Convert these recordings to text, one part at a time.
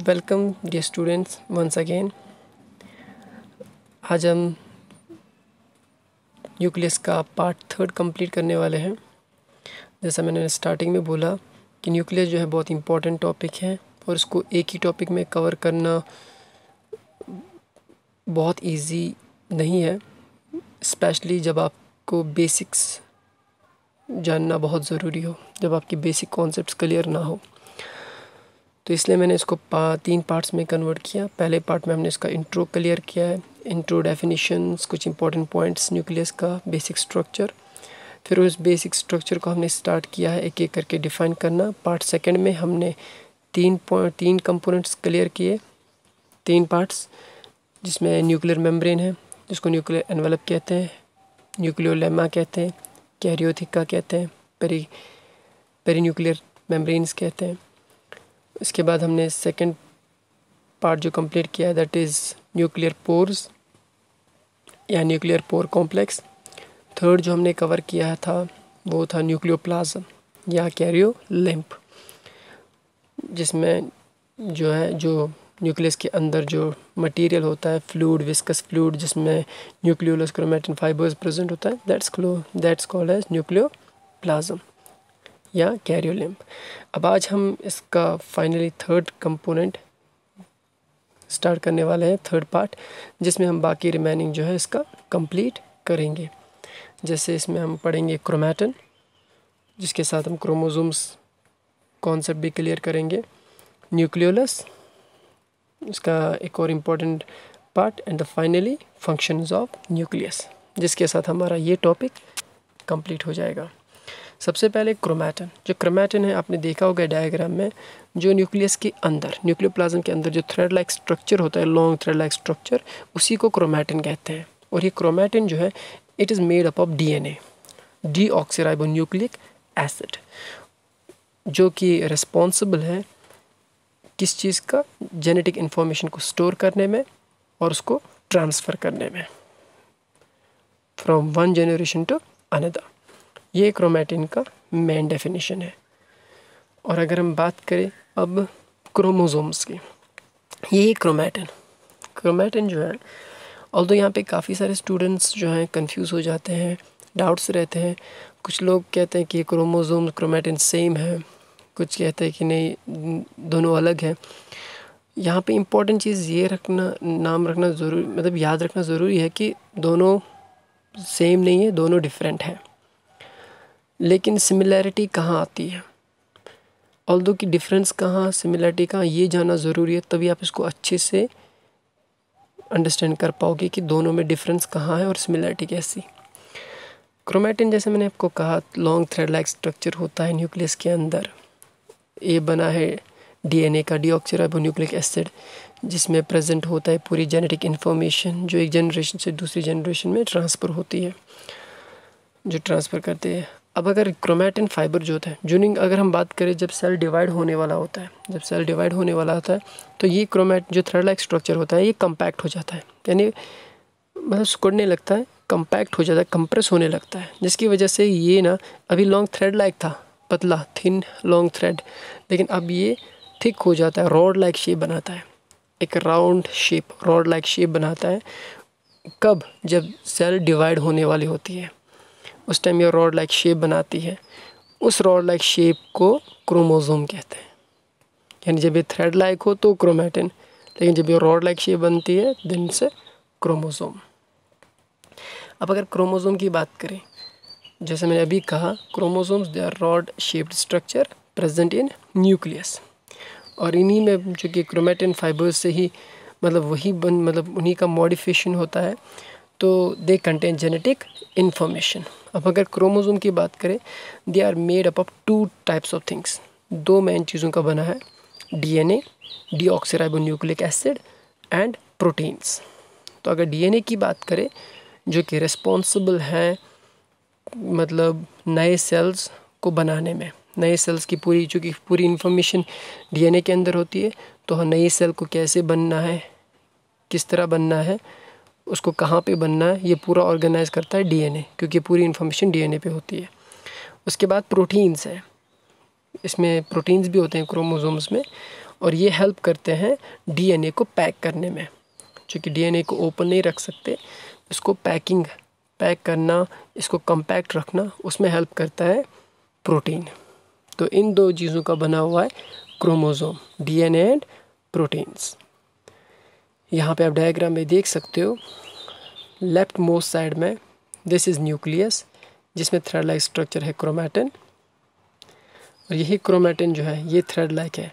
Welcome dear students once again. आज हम nucleus का पार्ट 3 कंप्लीट करने वाले हैं। जैसा मैंने स्टार्टिंग में बोला कि न्यूक्लियस जो है बहुत इम्पोर्टेंट टॉपिक है और इसको एक ही टॉपिक में कवर करना बहुत इजी नहीं है, स्पेशली जब आपको बेसिक्स जानना बहुत ज़रूरी हो, जब आपकी बेसिक कॉन्सेप्ट्स क्लियर ना हो। तो इसलिए मैंने इसको 3 पार्ट्स में कन्वर्ट किया। पहले पार्ट में हमने इसका इंट्रो क्लियर किया है, इंट्रो डेफिनेशंस, कुछ इंपॉर्टेंट पॉइंट्स न्यूक्लियस का, बेसिक स्ट्रक्चर। फिर उस बेसिक स्ट्रक्चर को हमने स्टार्ट किया है एक एक करके डिफाइन करना। पार्ट सेकंड में हमने 3 कंपोनेंट्स क्लियर किए, 3 पार्ट्स, जिसमें न्यूक्लियर मेम्ब्रेन है जिसको न्यूक्लियर एनवेलप कहते हैं, न्यूक्लियोलेमा कहते हैं, कैरियोथिका कहते हैं, पेरीन्यूक्लियर मेम्ब्रेन्स कहते हैं। इसके बाद हमने सेकंड पार्ट जो कंप्लीट किया है दैट इज़ न्यूक्लियर पोर्स या न्यूक्लियर पोर कॉम्प्लेक्स। थर्ड जो हमने कवर किया था वो था न्यूक्लियोप्लाज्म या कैरियोलिम्प, जिसमें जो न्यूक्लियस के अंदर जो मटेरियल होता है, फ्लूइड, विस्कस फ्लूइड, जिसमें न्यूक्लियोलस क्रोमैटिन फाइबर्स प्रेजेंट होता है, दैट्स कॉल्ड एज न्यूक्लियोप्लाज्म या कैरियोलिम्प। अब आज हम इसका फाइनली थर्ड कंपोनेंट स्टार्ट करने वाले हैं, थर्ड पार्ट, जिसमें हम बाकी रिमेनिंग जो है इसका कंप्लीट करेंगे। जैसे इसमें हम पढ़ेंगे क्रोमैटिन, जिसके साथ हम क्रोमोसोम्स कॉन्सेप्ट भी क्लियर करेंगे, न्यूक्लियोलस, इसका एक और important part, and finally functions of nucleus, जिसके साथ हमारा ये टॉपिक कंप्लीट हो जाएगा। सबसे पहले क्रोमैटिन। जो क्रोमैटिन है आपने देखा होगा डायग्राम में, जो न्यूक्लियस के अंदर, न्यूक्लियोप्लाज्म के अंदर जो थ्रेड लाइक स्ट्रक्चर होता है, लॉन्ग थ्रेड लाइक स्ट्रक्चर, उसी को क्रोमैटिन कहते हैं। और ये क्रोमैटिन जो है it is made up of DNA, deoxyribonucleic acid, जो कि रिस्पॉन्सिबल है किस चीज़ का, जेनेटिक इन्फॉर्मेशन को स्टोर करने में और उसको ट्रांसफ़र करने में, from one generation to another. ये क्रोमैटिन का मेन डेफिनेशन है। और अगर हम बात करें अब क्रोमोसोम्स की, ये क्रोमैटिन जो है, ऑल्दो यहाँ पे काफ़ी सारे स्टूडेंट्स जो हैं कंफ्यूज हो जाते हैं, डाउट्स रहते हैं। कुछ लोग कहते हैं कि क्रोमोसोम क्रोमैटिन सेम है, कुछ कहते हैं कि नहीं दोनों अलग है। यहाँ पे इम्पोर्टेंट चीज़ ये नाम रखना ज़रूरी, मतलब याद रखना ज़रूरी है कि दोनों सेम नहीं है, दोनों डिफरेंट है। लेकिन सिमिलैरिटी कहाँ आती है, ऑल्दो की डिफरेंस कहाँ, सिमिलैरिटी कहाँ, ये जानना ज़रूरी है, तभी आप इसको अच्छे से अंडरस्टैंड कर पाओगे कि दोनों में डिफरेंस कहाँ है और सिमिलैरिटी कैसी। क्रोमैटिन, जैसे मैंने आपको कहा, लॉन्ग थ्रेड लाइक स्ट्रक्चर होता है न्यूक्लियस के अंदर। ये बना है डीएनए का, डीऑक्सीराइबोन्यूक्लिक एसिड, जिसमें प्रेजेंट होता है पूरी जेनेटिक इन्फॉर्मेशन, जो एक जनरेशन से दूसरी जनरेशन में ट्रांसफ़र होती है, जो ट्रांसफ़र करते हैं। अब अगर क्रोमैटिन फाइबर जो होता है, जूनिंग अगर हम बात करें, जब सेल डिवाइड होने वाला होता है, तो ये जो थ्रेड लाइक स्ट्रक्चर होता है, ये कम्पैक्ट हो जाता है, यानी मतलब सिकुड़ने लगता है, कम्पैक्ट हो जाता है, कंप्रेस होने लगता है, जिसकी वजह से ये ना, अभी लॉन्ग थ्रेड लाइक था, पतला थिन लॉन्ग थ्रेड, लेकिन अब ये थिक हो जाता है, रॉड लाइक शेप बनाता है, एक round shape, rod like shape बनाता है। कब? जब सेल डिवाइड होने वाली होती है, उस टाइम ये रॉड लाइक शेप बनाती है। उस रॉड लाइक शेप को क्रोमोसोम कहते हैं। यानी जब ये थ्रेड लाइक हो तो क्रोमैटिन, लेकिन जब ये रॉड लाइक शेप बनती है देन से क्रोमोसोम। अब अगर क्रोमोसोम की बात करें, जैसे मैंने अभी कहा, chromosomes they are rod shaped structure present in nucleus, और इन्हीं में जो कि क्रोमैटिन फाइबर्स से ही मतलब उन्हीं का मॉडिफिकेशन होता है, तो दे कंटेन जेनेटिक इन्फॉर्मेशन। अब अगर क्रोमोसोम की बात करें, they are made up of 2 types of things, 2 main चीज़ों का बना है, DNA, deoxyribonucleic acid, and proteins. तो अगर डीएनए की बात करें, जो कि रिस्पॉन्सिबल है मतलब नए सेल्स को बनाने में, नए सेल्स की पूरी इन्फॉर्मेशन डीएनए के अंदर होती है, तो नए सेल को कैसे बनना है, किस तरह बनना है, उसको कहाँ पे बनना है, ये पूरा ऑर्गेनाइज करता है डीएनए, क्योंकि पूरी इन्फॉर्मेशन डीएनए पे होती है। उसके बाद प्रोटीन्स है, इसमें प्रोटीन्स भी होते हैं क्रोमोसोम्स में, और ये हेल्प करते हैं डीएनए को पैक करने में। क्योंकि डीएनए को ओपन नहीं रख सकते, इसको पैक करना, इसको कम्पैक्ट रखना, उसमें हेल्प करता है प्रोटीन। तो इन दो चीज़ों का बना हुआ है क्रोमोसोम, डीएनए एंड प्रोटीन्स। यहाँ पे आप डायग्राम में देख सकते हो, लेफ्ट मोस्ट साइड में दिस इज़ न्यूक्लियस, जिसमें थ्रेड लाइक स्ट्रक्चर है क्रोमैटिन, और यही क्रोमैटिन जो है ये थ्रेड लाइक है।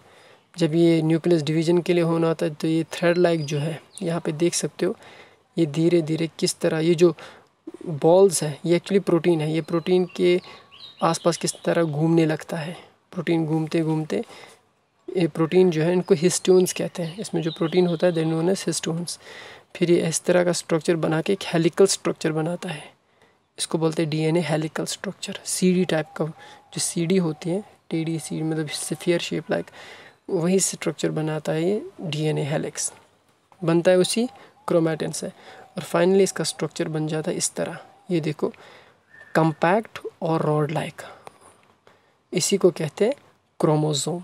जब ये न्यूक्लियस डिवीजन के लिए होना होता है तो ये थ्रेड लाइक जो है, यहाँ पे देख सकते हो ये धीरे धीरे किस तरह, ये जो बॉल्स है ये एक्चुअली प्रोटीन है, ये प्रोटीन के आसपास किस तरह घूमने लगता है। प्रोटीन घूमते घूमते, ये प्रोटीन जो है इनको हिस्टोन्स कहते हैं, इसमें जो प्रोटीन होता है देन नोन एज हिस्टोन्स। फिर ये इस तरह का स्ट्रक्चर बना के एक हेलिकल स्ट्रक्चर बनाता है, इसको बोलते हैं DNA helical structure. CD type का, जो सीडी होती है, टेढ़ी सीडी मतलब स्फीयर शेप लाइक, वही स्ट्रक्चर बनाता है ये डीएनए हेलिक्स, बनता है उसी क्रोमैटिन से। और फाइनली इसका स्ट्रक्चर बन जाता है इस तरह, ये देखो कम्पैक्ट और रॉड लाइक, इसी को कहते हैं क्रोमोसोम।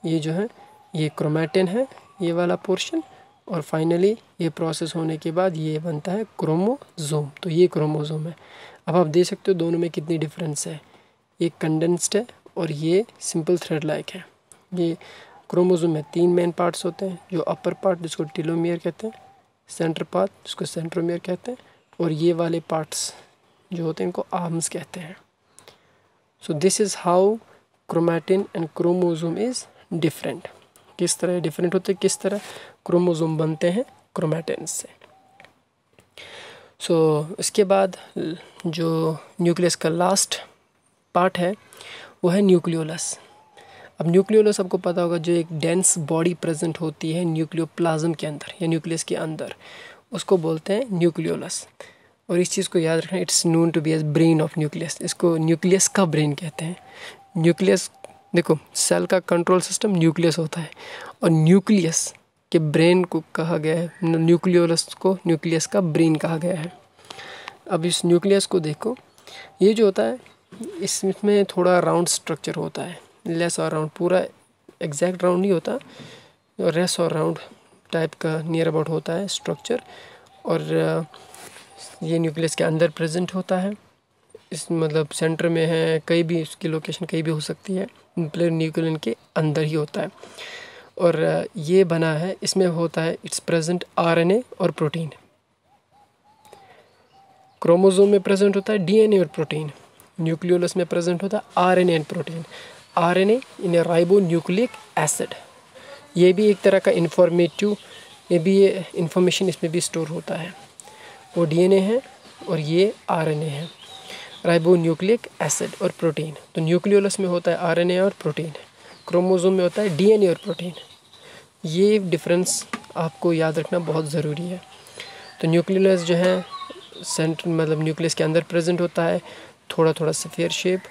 ये जो है ये क्रोमैटिन है, ये वाला पोर्शन, और फाइनली ये प्रोसेस होने के बाद ये बनता है क्रोमोसोम। तो ये क्रोमोसोम है। अब आप देख सकते हो दोनों में कितनी डिफरेंस है, ये कंडेंस्ड है और ये सिंपल थ्रेड लाइक है। ये क्रोमोसोम में 3 मेन पार्ट्स होते हैं, जो अपर पार्ट जिसको टेलोमियर कहते हैं, सेंटर पार्ट जिसको सेंट्रोमियर कहते हैं, और ये वाले पार्ट्स जो होते हैं इनको आर्म्स कहते हैं। So this is how chromatin and chromosome is different. किस तरह डिफरेंट होते हैं, किस तरह क्रोमोसोम बनते हैं क्रोमैटिन से। सो इसके बाद जो न्यूक्लियस का लास्ट पार्ट है वो है न्यूक्लियोलस। अब न्यूक्लियोलस आपको पता होगा, जो एक डेंस बॉडी प्रेजेंट होती है न्यूक्लियोप्लाज्म के अंदर या न्यूक्लियस के अंदर, उसको बोलते हैं न्यूक्लियोलस। और इस चीज़ को याद रखना, it's known to be as brain of nucleus. इसको न्यूक्लियस का ब्रेन कहते हैं। न्यूक्लियस, देखो सेल का कंट्रोल सिस्टम न्यूक्लियस होता है, और न्यूक्लियस के ब्रेन को कहा गया है, न्यूक्लियोलस को न्यूक्लियस का ब्रेन कहा गया है। अब इस न्यूक्लियस को देखो, ये जो होता है इसमें थोड़ा राउंड स्ट्रक्चर होता है, लेस और राउंड, पूरा एग्जैक्ट राउंड नहीं होता, और रेस और राउंड टाइप का नियर अबाउट होता है स्ट्रक्चर। और ये न्यूक्लियस के अंदर प्रेजेंट होता है, इस मतलब सेंटर में है, कहीं भी इसकी लोकेशन कहीं भी हो सकती है, न्यूक्लियन के अंदर ही होता है। और ये बना है, इसमें होता है इट्स प्रेजेंट आरएनए और प्रोटीन। क्रोमोसोम में प्रेजेंट होता है डीएनए और प्रोटीन, न्यूक्लियोलस में प्रेजेंट होता है RNA and protein. RNA in A ribo nucleic acid, ये भी एक तरह का इंफॉर्मेटिव, ये भी ये इंफॉर्मेशन इसमें भी स्टोर होता है। वो डीएनए है और ये आरएनए है, राइबो न्यूक्लिक एसिड और प्रोटीन। तो न्यूक्लियोलस में होता है आरएनए और प्रोटीन, क्रोमोसोम में होता है डीएनए और प्रोटीन। ये डिफरेंस आपको याद रखना बहुत ज़रूरी है। तो न्यूक्लियोलस जो है सेंटर मतलब न्यूक्लियस के अंदर प्रेजेंट होता है, थोड़ा थोड़ा स्फीयर शेप,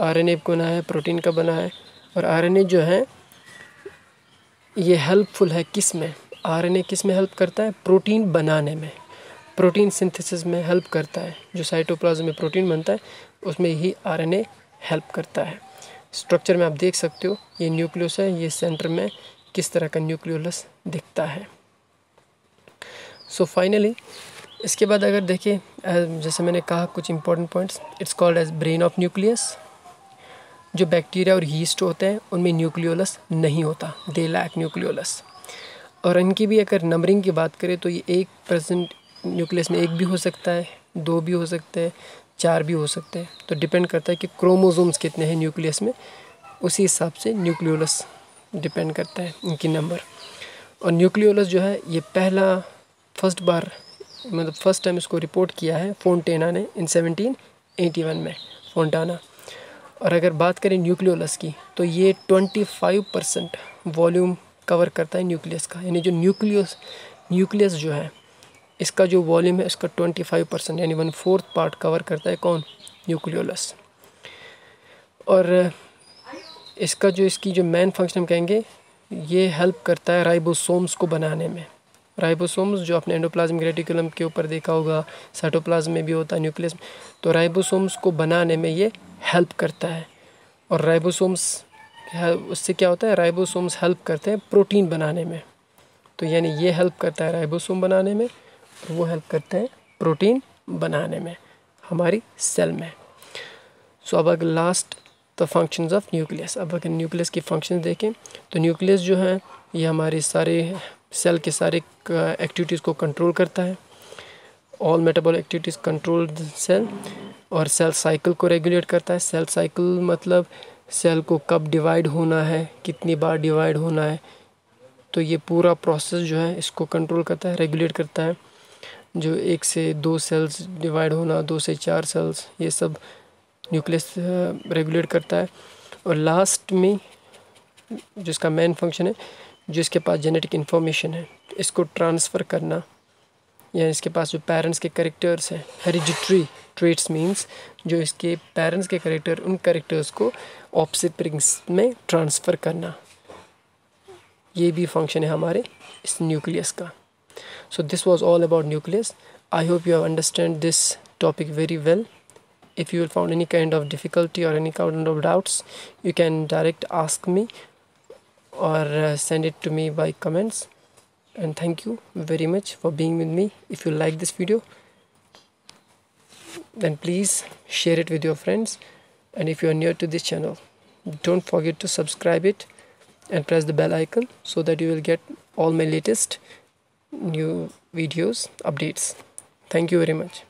आरएनए को बना है, प्रोटीन का बना है। और आरएनए जो है ये हेल्पफुल है किस में, आरएनए किस में हेल्प करता है, प्रोटीन बनाने में, प्रोटीन सिंथेसिस में हेल्प करता है। जो साइटोप्लाज्म में प्रोटीन बनता है उसमें ही आरएनए हेल्प करता है। स्ट्रक्चर में आप देख सकते हो, ये न्यूक्लियस है, ये सेंटर में किस तरह का न्यूक्लियोलस दिखता है। सो फाइनली इसके बाद अगर देखें, जैसे मैंने कहा कुछ important points, it's called as brain of nucleus. जो बैक्टीरिया और यीस्ट होते हैं उनमें न्यूक्लियोलस नहीं होता, दे लैक न्यूक्लियोलस। और इनकी भी अगर नंबरिंग की बात करें तो ये एक प्रेजेंट न्यूक्लियस में 1 भी हो सकता है, 2 भी हो सकते हैं, 4 भी हो सकते हैं। तो डिपेंड करता है कि क्रोमोसोम्स कितने हैं न्यूक्लियस में, उसी हिसाब से न्यूक्लियोलस डिपेंड करता है इनकी नंबर। और न्यूक्लियोलस जो है ये फर्स्ट टाइम इसको रिपोर्ट किया है फोंटेना ने इन 1781 में, फोंटाना। और अगर बात करें न्यूक्लियोलस की तो ये 25% वॉल्यूम कवर करता है न्यूक्लियस का, यानी जो न्यूक्लियस जो है इसका जो वॉल्यूम है इसका 25% यानी 1/4 पार्ट कवर करता है कौन, न्यूक्लियोलस। और इसकी जो मेन फंक्शन हम कहेंगे, ये हेल्प करता है राइबोसोम्स को बनाने में। राइबोसोम्स जो आपने एंडोप्लाज्मिक रेटिकुलम के ऊपर देखा होगा, साइटोप्लाज्म में भी होता है, न्यूक्लियस में, तो राइबोसोम्स को बनाने में ये हेल्प करता है। और राइबोसोम्स उससे क्या होता है, राइबोसोम्स हेल्प करते हैं प्रोटीन बनाने में। तो यानी ये हेल्प करता है राइबोसोम बनाने में और वो हेल्प करते हैं प्रोटीन बनाने में हमारी सेल में। सो अब अगर last the functions of nucleus, अब अगर न्यूक्लियस की फंक्शन देखें तो न्यूक्लियस जो है ये हमारे सारे सेल के सारे एक्टिविटीज़ को कंट्रोल करता है। All metabolic activities control the cell, और सेल साइकिल को रेगुलेट करता है। सेल साइकिल मतलब सेल को कब डिवाइड होना है, कितनी बार डिवाइड होना है, तो ये पूरा प्रोसेस जो है इसको कंट्रोल करता है, रेगुलेट करता है। जो 1 से 2 सेल्स डिवाइड होना, 2 से 4 सेल्स, ये सब न्यूक्लियस रेगुलेट करता है। और लास्ट में जिसका मेन फंक्शन है, जो इसके पास जेनेटिक इन्फॉर्मेशन है इसको ट्रांसफ़र करना, या इसके पास जो पेरेंट्स के कैरेक्टर्स हैं, हेरिडिटरी ट्रेट्स मींस जो इसके पेरेंट्स के कैरेक्टर, उन कैरेक्टर्स को ऑफस्प्रिंग्स में ट्रांसफ़र करना, ये भी फंक्शन है हमारे इस न्यूक्लियस का। So this was all about nucleus. I hope you have understand this topic very well. If you found any kind of difficulty or any kind of doubts, you can direct ask me or send it to me by comments. And thank you very much for being with me. If you like this video, then please share it with your friends. And if you are new to this channel, don't forget to subscribe it and press the bell icon so that you will get all my latest new videos updates. Thank you very much.